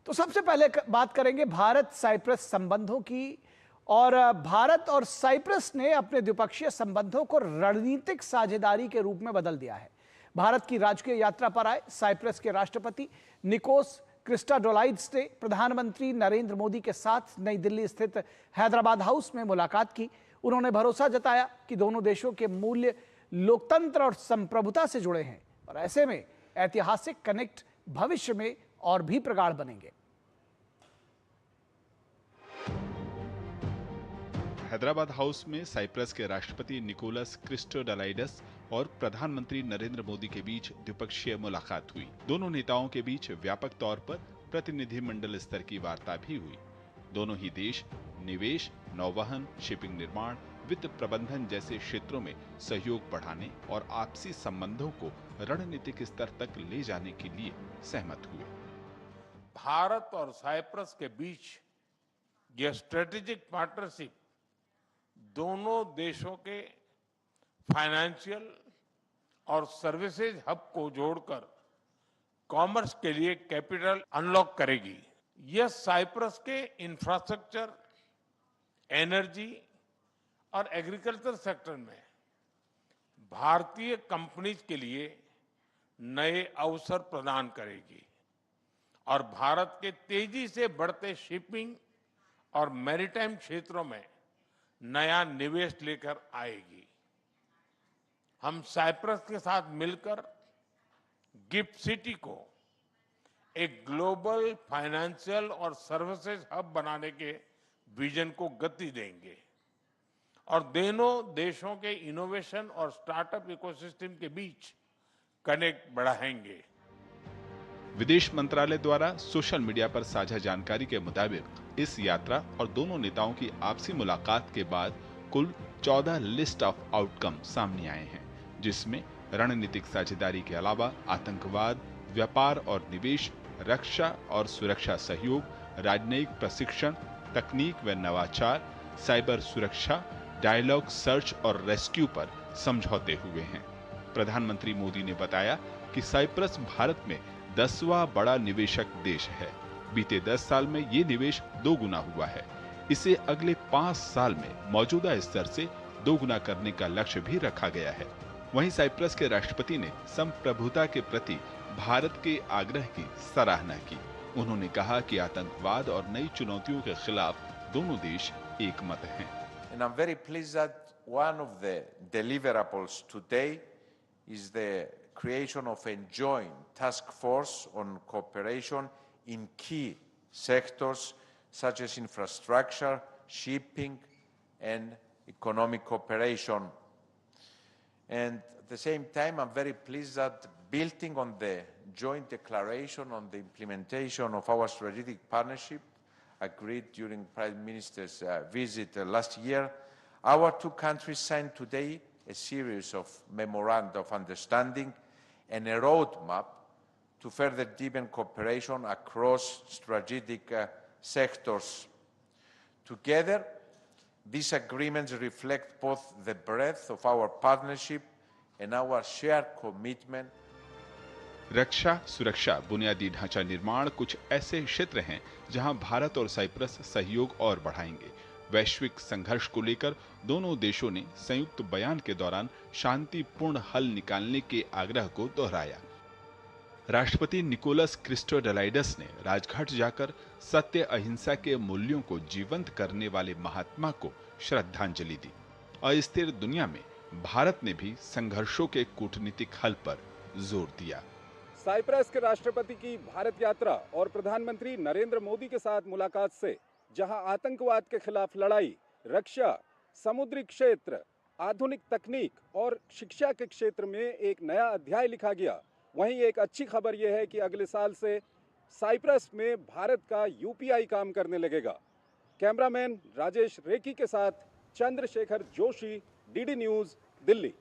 तो सबसे पहले बात करेंगे भारत साइप्रस संबंधों की। और भारत और साइप्रस ने अपने द्विपक्षीय संबंधों को रणनीतिक साझेदारी के रूप में बदल दिया है। भारत की राजकीय यात्रा पर आए साइप्रस के राष्ट्रपति निकोस क्रिस्टोडोलाइड्स ने प्रधानमंत्री नरेंद्र मोदी के साथ नई दिल्ली स्थित हैदराबाद हाउस में मुलाकात की। उन्होंने भरोसा जताया कि दोनों देशों के मूल्य लोकतंत्र और संप्रभुता से जुड़े हैं और ऐसे में ऐतिहासिक कनेक्ट भविष्य में और भी प्रगाढ़ बनेंगे। हैदराबाद हाउस में साइप्रस के राष्ट्रपति निकोलस क्रिस्टोडोलाइडस और प्रधानमंत्री नरेंद्र मोदी के बीच द्विपक्षीय मुलाकात हुई। दोनों नेताओं के बीच व्यापक तौर पर प्रतिनिधिमंडल स्तर की वार्ता भी हुई। दोनों ही देश निवेश, नौवहन, शिपिंग निर्माण, वित्त प्रबंधन जैसे क्षेत्रों में सहयोग बढ़ाने और आपसी संबंधों को रणनीतिक स्तर तक ले जाने के लिए सहमत हुए। भारत और साइप्रस के बीच यह स्ट्रेटेजिक पार्टनरशिप दोनों देशों के फाइनेंशियल और सर्विसेज हब को जोड़कर कॉमर्स के लिए कैपिटल अनलॉक करेगी। यह साइप्रस के इंफ्रास्ट्रक्चर, एनर्जी और एग्रीकल्चर सेक्टर में भारतीय कंपनीज के लिए नए अवसर प्रदान करेगी और भारत के तेजी से बढ़ते शिपिंग और मैरीटाइम क्षेत्रों में नया निवेश लेकर आएगी। हम साइप्रस के साथ मिलकर गिफ्ट सिटी को एक ग्लोबल फाइनेंशियल और सर्विसेज हब बनाने के विजन को गति देंगे और दोनों देशों के इनोवेशन और स्टार्टअप इकोसिस्टम के बीच कनेक्ट बढ़ाएंगे। विदेश मंत्रालय द्वारा सोशल मीडिया पर साझा जानकारी के मुताबिक इस यात्रा और दोनों नेताओं की आपसी मुलाकात के बाद कुल 14 लिस्ट ऑफ आउटकम सामने आए हैं, जिसमें रणनीतिक साझेदारी के अलावा आतंकवाद, व्यापार और निवेश, रक्षा और सुरक्षा सहयोग, राजनयिक प्रशिक्षण, तकनीक व नवाचार, साइबर सुरक्षा, डायलॉग सर्च और रेस्क्यू पर समझौते हुए हैं। प्रधानमंत्री मोदी ने बताया कि साइप्रस भारत में 10वां बड़ा निवेशक देश है। बीते 10 साल में ये निवेश 2 गुना हुआ है। इसे अगले 5 साल में मौजूदा स्तर से 2 गुना करने का लक्ष्य भी रखा गया है। वहीं साइप्रस के राष्ट्रपति ने संप्रभुता के प्रति भारत के आग्रह की सराहना की। उन्होंने कहा कि आतंकवाद और नई चुनौतियों के खिलाफ दोनों देश एक मत हैं। And I'm very pleased that one of the deliverables today is the creation of a joint task force on cooperation in key sectors such as infrastructure, shipping, and economic cooperation. And at the same time, I'm very pleased that building on the joint declaration on the implementation of our strategic partnership agreed during Prime Minister's visit last year, our two countries signed today a series of memoranda of understanding and a roadmap to further deepen cooperation across strategic sectors. Together, these agreements reflect both the breadth of our partnership and our shared commitment. रक्षा, सुरक्षा, बुनियादी ढांचा निर्माण कुछ ऐसे क्षेत्र हैं जहां भारत और साइप्रस सहयोग और बढ़ाएंगे। वैश्विक संघर्ष को लेकर दोनों देशों ने संयुक्त बयान के दौरान शांतिपूर्ण हल निकालने के आग्रह को दोहराया। राष्ट्रपति निकोलस क्रिस्टोडोलाइडस ने राजघाट जाकर सत्य अहिंसा के मूल्यों को जीवंत करने वाले महात्मा को श्रद्धांजलि दी। अस्थिर दुनिया में भारत ने भी संघर्षों के कूटनीतिक हल पर जोर दिया। साइप्रस के राष्ट्रपति की भारत यात्रा और प्रधानमंत्री नरेंद्र मोदी के साथ मुलाकात से जहां आतंकवाद के खिलाफ लड़ाई, रक्षा, समुद्री क्षेत्र, आधुनिक तकनीक और शिक्षा के क्षेत्र में एक नया अध्याय लिखा गया, वहीं एक अच्छी खबर यह है कि अगले साल से साइप्रस में भारत का यूपीआई काम करने लगेगा। कैमरामैन राजेश रेकी के साथ चंद्रशेखर जोशी, डीडी न्यूज़, दिल्ली।